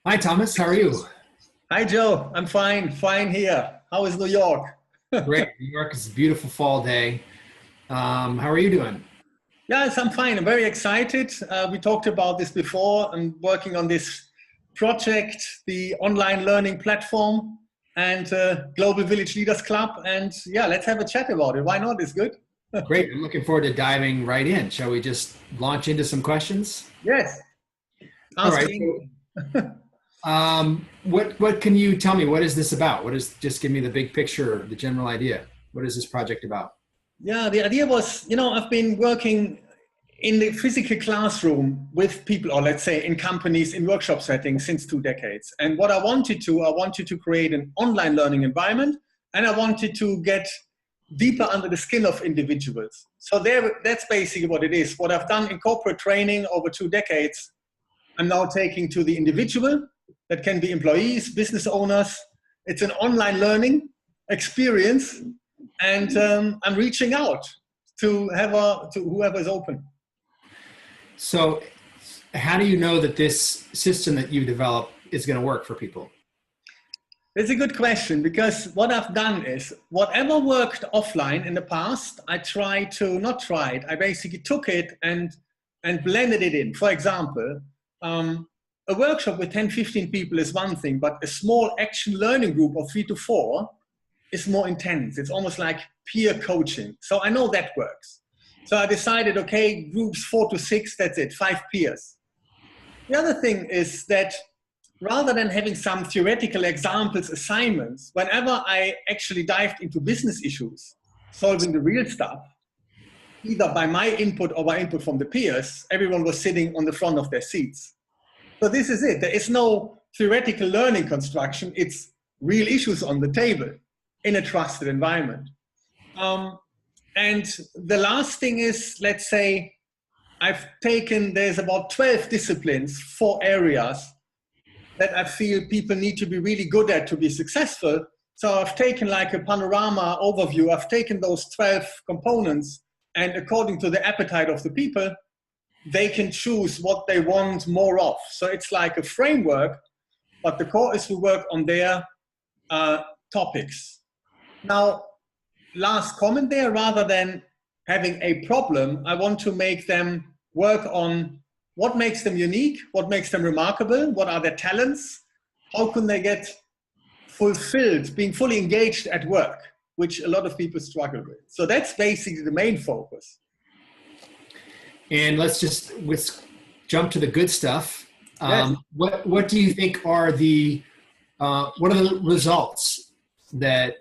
Hi, Thomas. How are you? Hi, Joe. I'm fine. Fine here. How is New York? Great. New York is a beautiful fall day. How are you doing? Yes, I'm fine. I'm very excited. We talked about this before. I'm working on this project, the online learning platform and Global Village Leaders Club. And yeah, let's have a chat about it. Why not? It's good. Great. I'm looking forward to diving right in. Shall we just launch into some questions? Yes. All Ask right. me So, anything. what can you tell me? What is this about? What is just give me the big picture, the general idea? What is this project about? Yeah, the idea was, I've been working in the physical classroom with people, or let's say in companies, in workshop settings since 2 decades. And what I wanted to create an online learning environment, and I wanted to get deeper under the skin of individuals. So that's basically what it is. What I've done in corporate training over 2 decades, I'm now taking to the individual. That can be employees, business owners. It's an online learning experience, and I'm reaching out to whoever is open. So, how do you know that this system that you develop is going to work for people? It's a good question because what I've done is whatever worked offline in the past, I basically took it and blended it in. For example, a workshop with 10, 15 people is one thing, but a small action learning group of 3 to 4 is more intense. It's almost like peer coaching. So I know that works. So I decided, okay, groups 4 to 6, that's it, 5 peers. The other thing is that rather than having some theoretical examples, assignments, whenever I actually dived into business issues, solving the real stuff, either by my input or by input from the peers, everyone was sitting on the front of their seats. So this is it. There is no theoretical learning construction. It's real issues on the table in a trusted environment. And the last thing is, let's say, there's about 12 disciplines, 4 areas that I feel people need to be really good at to be successful. So I've taken like a panorama overview. I've taken those 12 components, and according to the appetite of the people, they can choose what they want more of. So it's like a framework, but the core is to work on their topics. Now, last comment there, rather than having a problem, I want to make them work on what makes them unique, what makes them remarkable, what are their talents, how can they get fulfilled, being fully engaged at work, which a lot of people struggle with. So that's basically the main focus. And let's jump to the good stuff. Yes. What do you think are what are the results that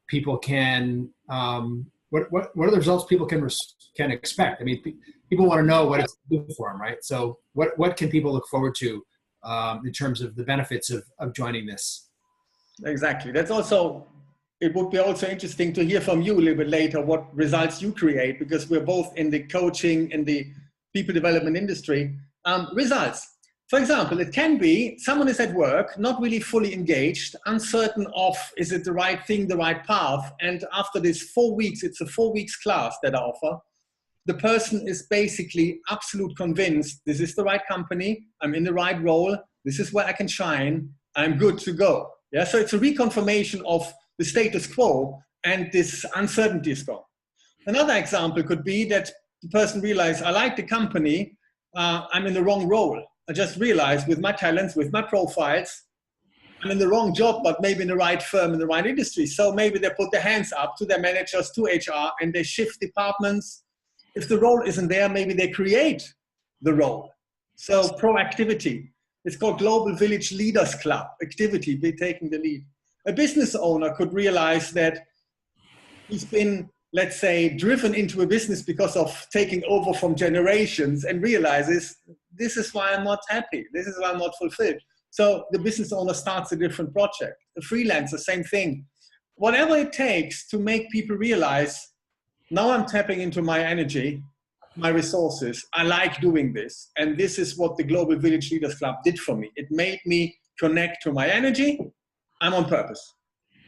people can what are the results people can expect? I mean, people want to know what it's doing for them, right? So what can people look forward to in terms of the benefits of joining this? Exactly. It would be also interesting to hear from you a little bit later what results you create, because we're both in the coaching and the people development industry. Results. For example, it can be someone is at work, not really fully engaged, uncertain of is it the right thing, the right path. And after this 4 weeks, it's a 4 weeks class that I offer. The person is basically absolute convinced this is the right company, I'm in the right role, this is where I can shine, I'm good to go. Yeah, so it's a reconfirmation of the status quo, and this uncertainty is gone. Another example could be that the person realizes, I like the company, I'm in the wrong role. I just realized with my talents, with my profiles, I'm in the wrong job, but maybe in the right firm, in the right industry. So maybe they put their hands up to their managers, to HR, and they shift departments. If the role isn't there, maybe they create the role. So proactivity. It's called Global Village Leaders Club, activity, be taking the lead. A business owner could realize that he's been, let's say, driven into a business because of taking over from generations, and realizes this is why I'm not happy. This is why I'm not fulfilled. So the business owner starts a different project. A freelancer, same thing. Whatever it takes to make people realize, now I'm tapping into my energy, my resources. I like doing this. And this is what the Global Village Leaders Club did for me. It made me connect to my energy. I'm on purpose.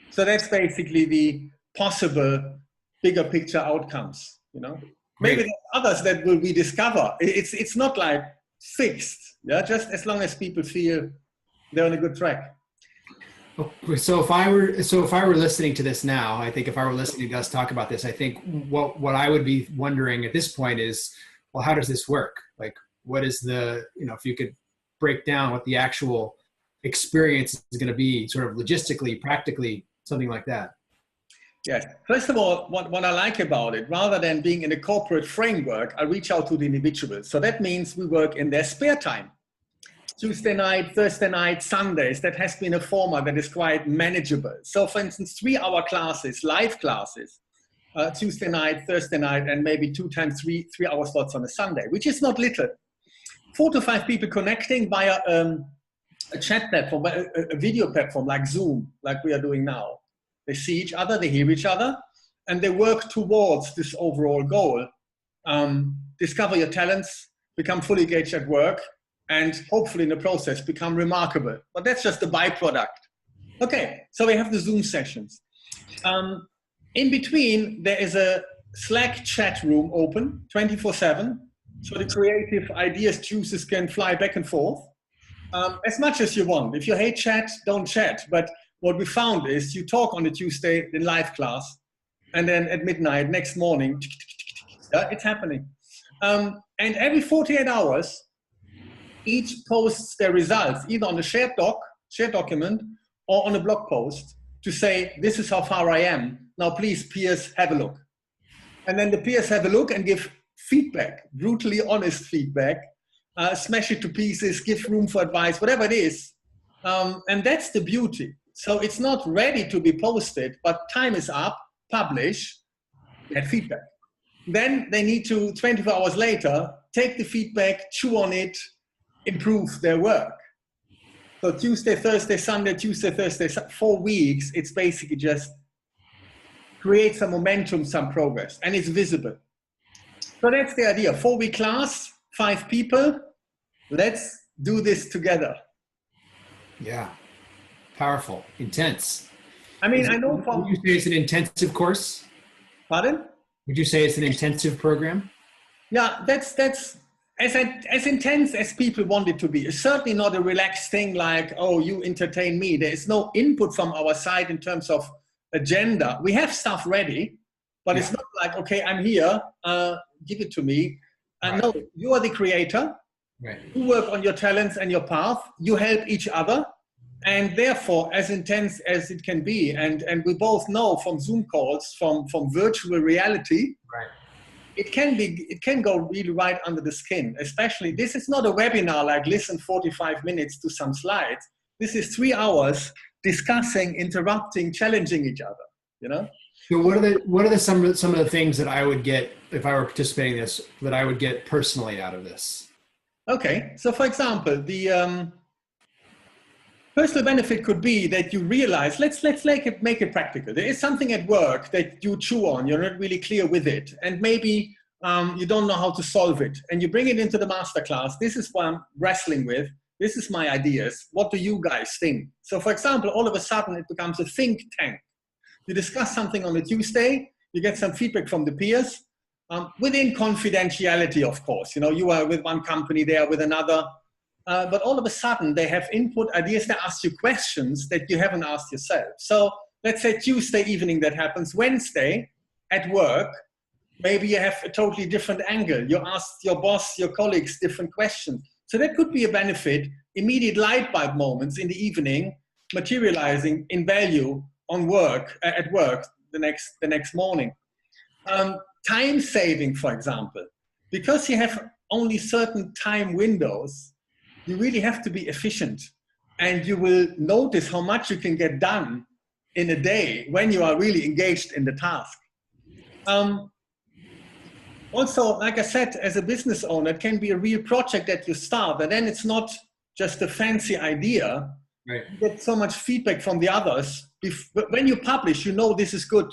So that's basically the possible bigger picture outcomes, Maybe Great. there's others that will we discover. It's not like fixed, yeah. Just as long as people feel they're on a good track. So if I were listening to this now, I think if I were listening to us talk about this, I think what I would be wondering at this point is, well, how does this work? Like, what is the, if you could break down what the actual experience is going to be, sort of logistically, practically, something like that. Yes. First of all, what I like about it, rather than being in a corporate framework, I reach out to the individuals. So that means we work in their spare time. Tuesday night, Thursday night, Sundays, that has been a format that is quite manageable. So for instance, 3-hour classes, live classes, Tuesday night, Thursday night, and maybe 2 times 3-hour slots on a Sunday, which is not little. 4 to 5 people connecting via a chat platform, a video platform like Zoom, like we are doing now. They see each other, they hear each other, and they work towards this overall goal. Discover your talents, become fully engaged at work, and hopefully in the process become remarkable. But that's just the byproduct. Okay, so we have the Zoom sessions. In between, there is a Slack chat room open 24/7. So the creative ideas, juices can fly back and forth as much as you want. If you hate chat, don't chat. But what we found is you talk on a Tuesday in live class, and then at midnight, next morning, it's happening. And every 48 hours, each posts their results, either on a shared document, or on a blog post to say, this is how far I am. Now, please, peers, have a look. And then the peers have a look and give feedback, brutally honest feedback, smash it to pieces, give room for advice, whatever it is. And that's the beauty. So it's not ready to be posted, but time is up, publish, get feedback. Then they need to, 24 hours later, take the feedback, chew on it, improve their work. So Tuesday, Thursday, Sunday, Tuesday, Thursday, 4 weeks, it's basically just create some momentum, some progress, and it's visible. So that's the idea. 4-week class, 5 people. Let's do this together. Yeah. Powerful. Intense. I mean, I know from... Would you say it's an intensive course? Pardon? Would you say it's an intensive program? Yeah, that's as intense as people want it to be. It's certainly not a relaxed thing like, oh, you entertain me. There is no input from our side in terms of agenda. We have stuff ready, but it's not like, okay, I'm here, give it to me. No, you are the creator. Right. You work on your talents and your path. You help each other. And therefore, as intense as it can be, and we both know from Zoom calls, from virtual reality, it can go really right under the skin. Especially, this is not a webinar like listen 45 minutes to some slides. This is 3 hours discussing, interrupting, challenging each other. So what are some of the things that I would get if I were participating in this, that I would get personally out of this? Okay, so for example, the personal benefit could be that you realize, let's make it practical. There is something at work that you chew on, you're not really clear with it, and maybe you don't know how to solve it, and you bring it into the masterclass. This is what I'm wrestling with. This is my ideas. What do you guys think? So for example, all of a sudden it becomes a think tank. You discuss something on a Tuesday, you get some feedback from the peers, within confidentiality, of course. You are with one company, they are with another. But all of a sudden they have input ideas, they ask you questions that you haven't asked yourself. So let's say Tuesday evening that happens, Wednesday at work, maybe you have a totally different angle. You ask your boss, your colleagues different questions. So that could be a benefit, immediate light bulb moments in the evening, materializing in value on work, at work the next morning. Time saving, for example, because you have only certain time windows, you really have to be efficient, and you will notice how much you can get done in a day when you are really engaged in the task. Also, like I said, as a business owner, it can be a real project that you start, and then it's not just a fancy idea. Right. You get so much feedback from the others. When you publish, you know this is good.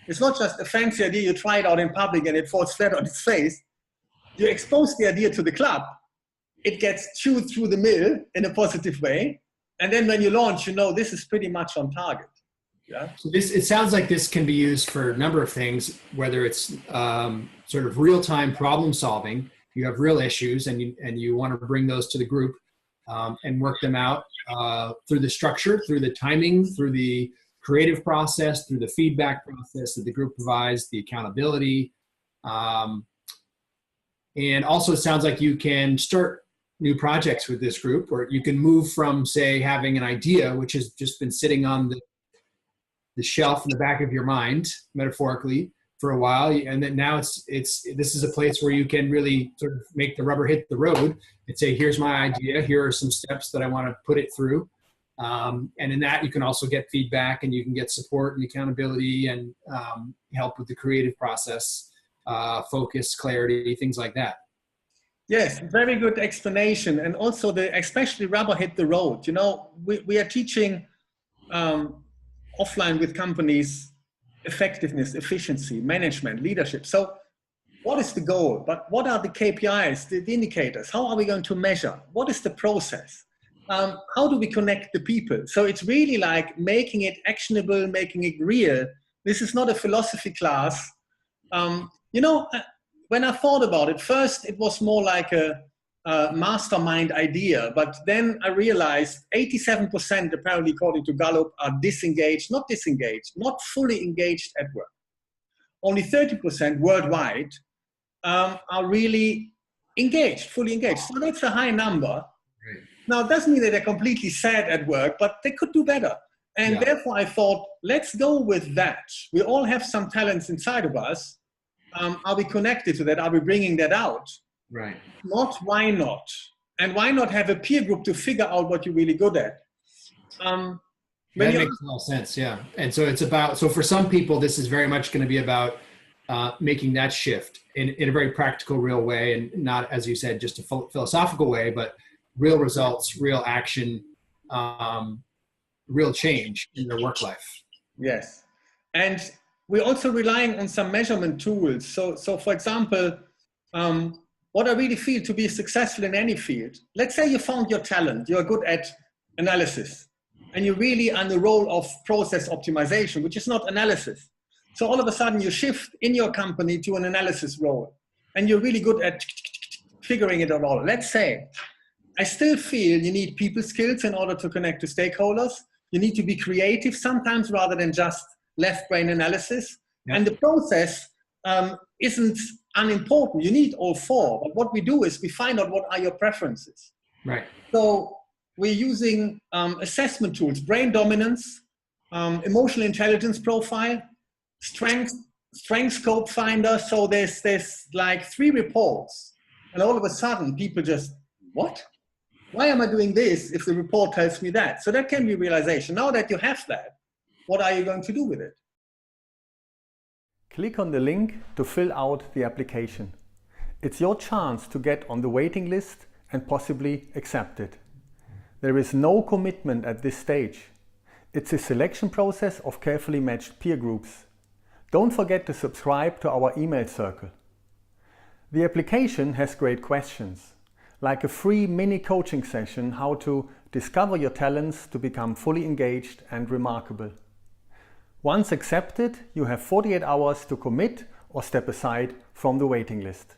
It's not just a fancy idea, you try it out in public and it falls flat on its face. You expose the idea to the club, it gets chewed through the mill in a positive way. And then when you launch, you know this is pretty much on target. Yeah. So it sounds like this can be used for a number of things, whether it's sort of real-time problem solving. You have real issues and you want to bring those to the group. and work them out through the structure, through the timing, through the creative process, through the feedback process that the group provides, the accountability. And also, it sounds like you can start new projects with this group, or you can move from, say, having an idea, which has just been sitting on the shelf in the back of your mind, metaphorically, for a while, and then now this is a place where you can really sort of make the rubber hit the road and say, here's my idea, here are some steps that I want to put it through. And in that, you can also get feedback, and you can get support and accountability, and help with the creative process, focus, clarity, things like that. Yes, very good explanation. And also especially rubber hit the road. You know, we are teaching offline with companies effectiveness, efficiency, management, leadership. So what is the goal? But what are the KPIs, the indicators? How are we going to measure? What is the process? How do we connect the people? So it's really like making it actionable, making it real. This is not a philosophy class. You know, when I thought about it, first it was more like a mastermind idea, but then I realized 87%, apparently according to Gallup, are disengaged, not fully engaged at work. Only 30% worldwide are really engaged, fully engaged. So that's a high number. Right. Now, it doesn't mean that they're completely sad at work, but they could do better. And therefore I thought, let's go with that. We all have some talents inside of us. Are we connected to that? Are we bringing that out? Right. Not, why not? And why not have a peer group to figure out what you're really good at? That makes a lot of sense, yeah. And so it's about, so for some people, this is very much going to be about making that shift in a very practical, real way, and not, as you said, just a philosophical way, but real results, real action, real change in their work life. Yes. And we're also relying on some measurement tools. So for example, what I really feel to be successful in any field, let's say you found your talent, you're good at analysis, and you're really on the role of process optimization, which is not analysis. So all of a sudden you shift in your company to an analysis role, and you're really good at figuring it all. Let's say, I still feel you need people skills in order to connect to stakeholders. You need to be creative sometimes rather than just left brain analysis. Yeah. And the process isn't unimportant. You need all four. But what we do is we find out what are your preferences. Right. So we're using assessment tools, brain dominance, emotional intelligence profile, strength scope finder. So there's like 3 reports. And all of a sudden people just, what? Why am I doing this if the report tells me that? So that can be realization. Now that you have that, what are you going to do with it? Click on the link to fill out the application. It's your chance to get on the waiting list and possibly accepted. There is no commitment at this stage. It's a selection process of carefully matched peer groups. Don't forget to subscribe to our email circle. The application has great questions, like a free mini coaching session how to discover your talents to become fully engaged and remarkable. Once accepted, you have 48 hours to commit or step aside from the waiting list.